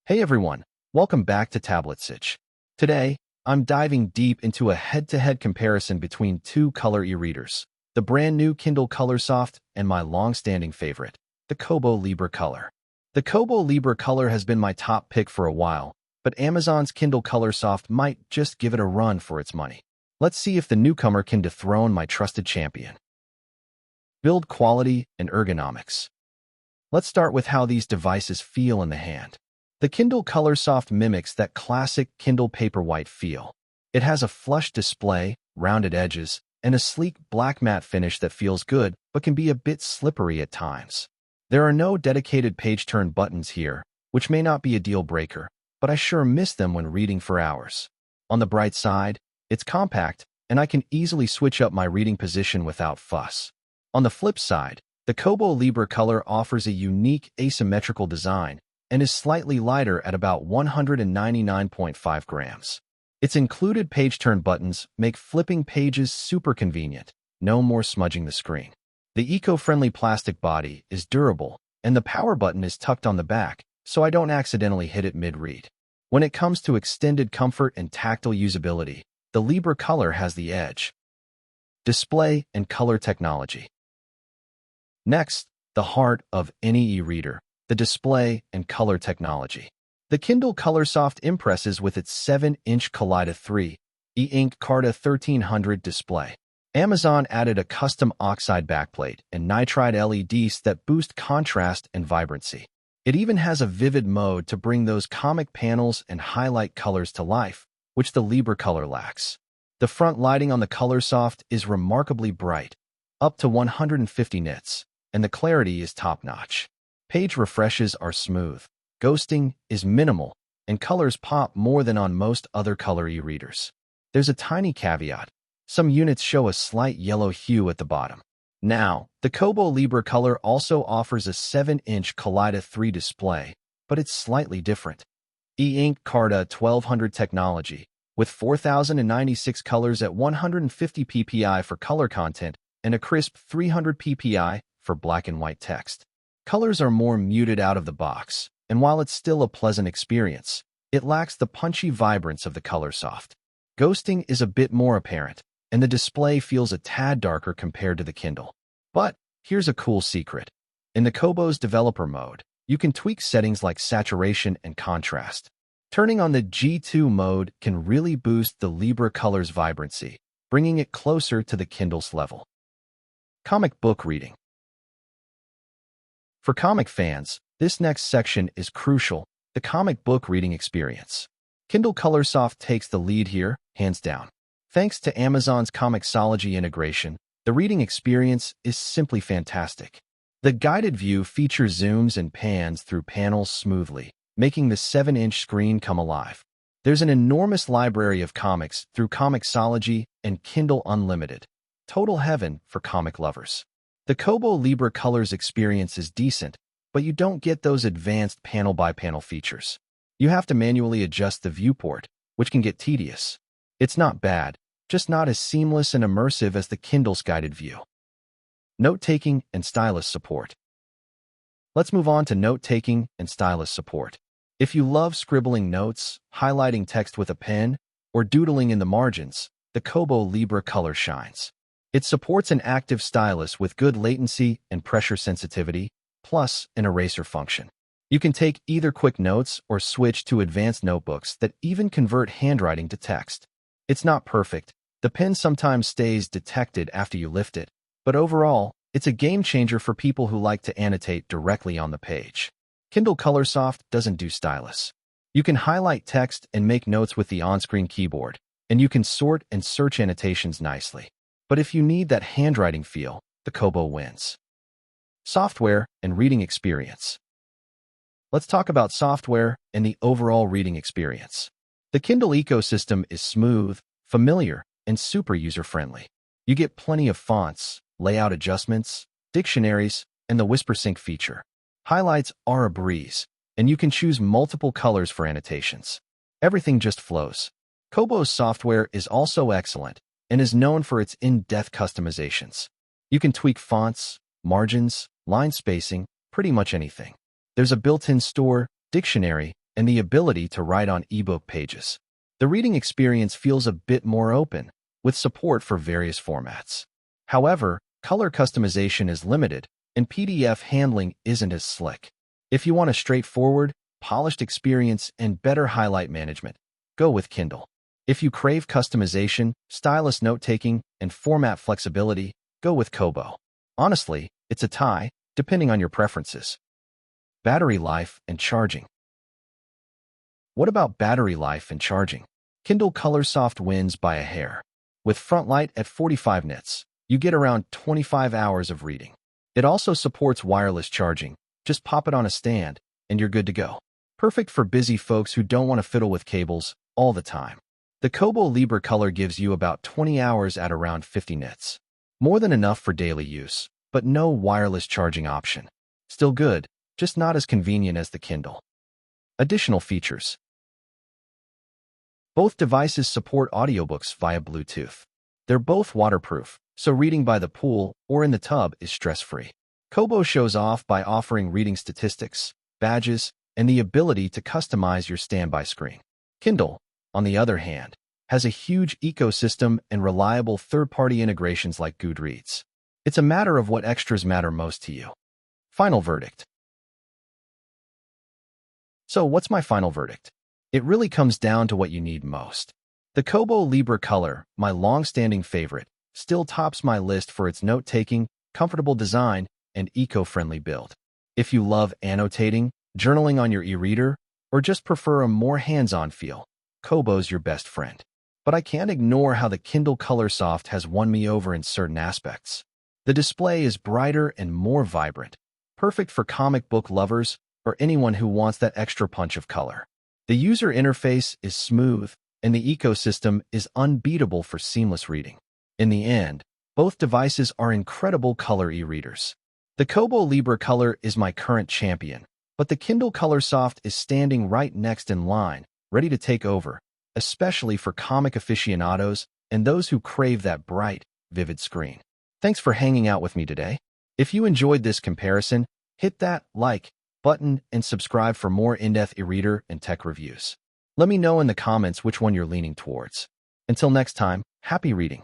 Hey everyone, welcome back to TabletSage. Today, I'm diving deep into a head-to-head comparison between two color e-readers, the brand new Kindle Colorsoft and my long-standing favorite, the Kobo Libra Colour. The Kobo Libra Colour has been my top pick for a while, but Amazon's Kindle Colorsoft might just give it a run for its money. Let's see if the newcomer can dethrone my trusted champion. Build quality and ergonomics. Let's start with how these devices feel in the hand. The Kindle Colorsoft mimics that classic Kindle Paperwhite feel. It has a flush display, rounded edges, and a sleek black matte finish that feels good but can be a bit slippery at times. There are no dedicated page turn buttons here, which may not be a deal breaker, but I sure miss them when reading for hours. On the bright side, it's compact, and I can easily switch up my reading position without fuss. On the flip side, the Kobo Libra Colour offers a unique asymmetrical design and is slightly lighter at about 199.5 grams. Its included page turn buttons make flipping pages super convenient, no more smudging the screen. The eco-friendly plastic body is durable, and the power button is tucked on the back, so I don't accidentally hit it mid-read. When it comes to extended comfort and tactile usability, the Libra Colour has the edge. Display and color technology. Next, the heart of any e-reader, the display and color technology. The Kindle Colorsoft impresses with its 7-inch Kaleido 3 e-ink Carta 1300 display. Amazon added a custom oxide backplate and nitride LEDs that boost contrast and vibrancy. It even has a vivid mode to bring those comic panels and highlight colors to life, which the Libra Colour lacks. The front lighting on the Colorsoft is remarkably bright, up to 150 nits, and the clarity is top-notch. Page refreshes are smooth, ghosting is minimal, and colors pop more than on most other color e-readers. There's a tiny caveat. Some units show a slight yellow hue at the bottom. Now, the Kobo Libra Colour also offers a 7-inch Kaleido 3 display, but it's slightly different. E-ink Carta 1200 technology, with 4096 colors at 150 ppi for color content and a crisp 300 ppi for black and white text. Colors are more muted out of the box, and while it's still a pleasant experience, it lacks the punchy vibrance of the Colorsoft. Ghosting is a bit more apparent, and the display feels a tad darker compared to the Kindle. But here's a cool secret. In the Kobo's developer mode, you can tweak settings like saturation and contrast. Turning on the G2 mode can really boost the Libra Colour's vibrancy, bringing it closer to the Kindle's level. Comic book reading. For comic fans, this next section is crucial, the comic book reading experience. Kindle Colorsoft takes the lead here, hands down. Thanks to Amazon's Comixology integration, the reading experience is simply fantastic. The guided view features zooms and pans through panels smoothly, making the 7-inch screen come alive. There's an enormous library of comics through Comixology and Kindle Unlimited. Total heaven for comic lovers. The Kobo Libra Colour's experience is decent, but you don't get those advanced panel-by-panel features. You have to manually adjust the viewport, which can get tedious. It's not bad, just not as seamless and immersive as the Kindle's guided view. Note-taking and stylus support. Let's move on to note-taking and stylus support. If you love scribbling notes, highlighting text with a pen, or doodling in the margins, the Kobo Libra Colour shines. It supports an active stylus with good latency and pressure sensitivity, plus an eraser function. You can take either quick notes or switch to advanced notebooks that even convert handwriting to text. It's not perfect. The pen sometimes stays detected after you lift it, but overall, it's a game changer for people who like to annotate directly on the page. Kindle Colorsoft doesn't do stylus. You can highlight text and make notes with the on-screen keyboard, and you can sort and search annotations nicely. But if you need that handwriting feel, the Kobo wins. Software and reading experience. Let's talk about software and the overall reading experience. The Kindle ecosystem is smooth, familiar, and super user-friendly. You get plenty of fonts, layout adjustments, dictionaries, and the WhisperSync feature. Highlights are a breeze, and you can choose multiple colors for annotations. Everything just flows. Kobo's software is also excellent and is known for its in-depth customizations. You can tweak fonts, margins, line spacing, pretty much anything. There's a built-in store, dictionary, and the ability to write on ebook pages. The reading experience feels a bit more open, with support for various formats. However, color customization is limited, and PDF handling isn't as slick. If you want a straightforward, polished experience and better highlight management, go with Kindle. If you crave customization, stylus note-taking, and format flexibility, go with Kobo. Honestly, it's a tie, depending on your preferences. Battery life and charging. What about battery life and charging? Kindle Colorsoft wins by a hair. With front light at 45 nits, you get around 25 hours of reading. It also supports wireless charging. Just pop it on a stand, and you're good to go. Perfect for busy folks who don't want to fiddle with cables all the time. The Kobo Libra Colour gives you about 20 hours at around 50 nits. More than enough for daily use, but no wireless charging option. Still good, just not as convenient as the Kindle. Additional features. Both devices support audiobooks via Bluetooth. They're both waterproof, so reading by the pool or in the tub is stress-free. Kobo shows off by offering reading statistics, badges, and the ability to customize your standby screen. Kindle, on the other hand, has a huge ecosystem and reliable third-party integrations like Goodreads. It's a matter of what extras matter most to you. Final verdict. So what's my final verdict? It really comes down to what you need most. The Kobo Libra Colour, my long-standing favorite, still tops my list for its note-taking, comfortable design, and eco-friendly build. If you love annotating, journaling on your e-reader, or just prefer a more hands-on feel, Kobo's your best friend. But I can't ignore how the Kindle Colorsoft has won me over in certain aspects. The display is brighter and more vibrant, perfect for comic book lovers or anyone who wants that extra punch of color. The user interface is smooth, and the ecosystem is unbeatable for seamless reading. In the end, both devices are incredible color e-readers. The Kobo Libra Colour is my current champion, but the Kindle Colorsoft is standing right next in line, ready to take over, especially for comic aficionados and those who crave that bright, vivid screen. Thanks for hanging out with me today. If you enjoyed this comparison, hit that like button and subscribe for more in-depth e-reader and tech reviews. Let me know in the comments which one you're leaning towards. Until next time, happy reading.